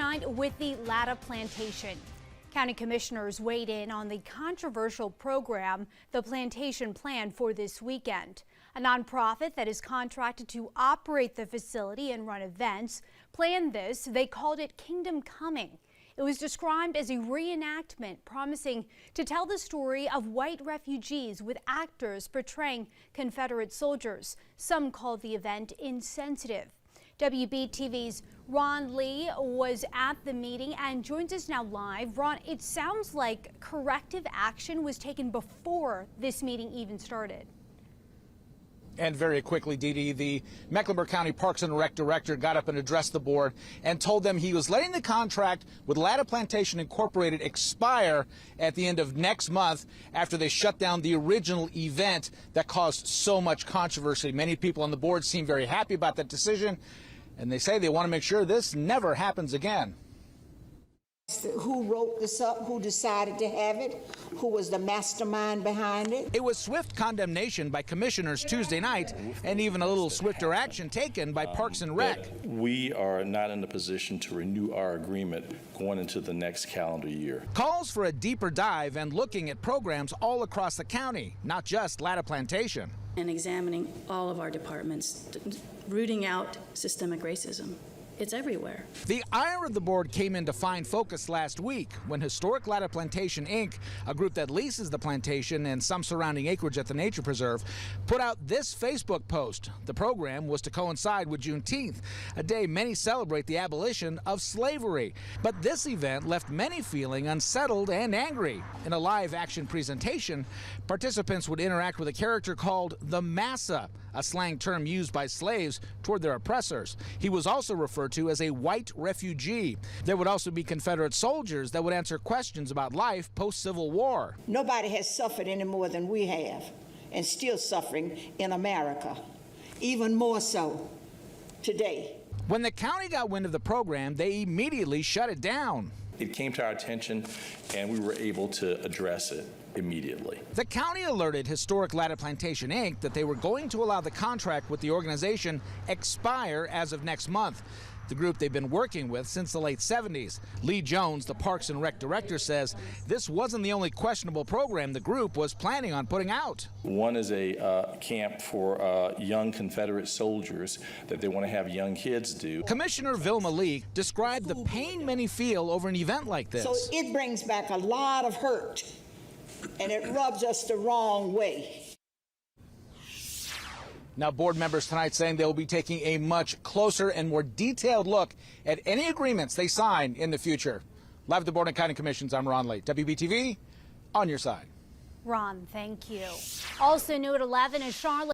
tonight with the Latta Plantation. County commissioners weighed in on the controversial program the plantation planned for this weekend. A nonprofit that is contracted to operate the facility and run events planned this. They called it Kingdom Coming. It was described as a reenactment promising to tell the story of white refugees with actors portraying Confederate soldiers. Some called the event insensitive. WBTV's Ron Lee was at the meeting and joins us now live. Ron, it sounds like corrective action was taken before this meeting even started. And very quickly, Dee Dee, the Mecklenburg County Parks and Rec director got up and addressed the board and told them he was letting the contract with Latta Plantation Incorporated expire at the end of next month after they shut down the original event that caused so much controversy. Many people on the board seem very happy about that decision, and they say they want to make sure this never happens again. Who wrote this up, who decided to have it, who was the mastermind behind it. It was swift condemnation by commissioners Tuesday night, and even a little swifter action taken by Parks and Rec. We are not in a position to renew our agreement going into the next calendar year. Calls for a deeper dive and looking at programs all across the county, not just Latta Plantation. And examining all of our departments, rooting out systemic racism. It's everywhere. The ire of the board came into fine focus last week when Historic Latta Plantation, Inc., a group that leases the plantation and some surrounding acreage at the nature preserve, put out this Facebook post. The program was to coincide with Juneteenth, a day many celebrate the abolition of slavery. But this event left many feeling unsettled and angry. In a live action presentation, participants would interact with a character called the Massa, a slang term used by slaves toward their oppressors. He was also referred to as a white refugee. There would also be Confederate soldiers that would answer questions about life post-Civil War. Nobody has suffered any more than we have, and still suffering in America, even more so today. When the county got wind of the program, they immediately shut it down. It came to our attention, and we were able to address it immediately. The county alerted Historic Latta Plantation, Inc. that they were going to allow the contract with the organization expire as of next month. The group they've been working with since the late 70s. Lee Jones, the Parks and Rec director, says this wasn't the only questionable program the group was planning on putting out. One is a camp for young Confederate soldiers that they want to have young kids do. Commissioner Vilma Lee described the pain many feel over an event like this. So it brings back a lot of hurt, and it rubs us the wrong way. Now, board members tonight saying they'll be taking a much closer and more detailed look at any agreements they sign in the future. Live at the Board of County Commissions, I'm Ron Lee. WBTV, on your side. Ron, thank you. Also new at 11 is Charlotte.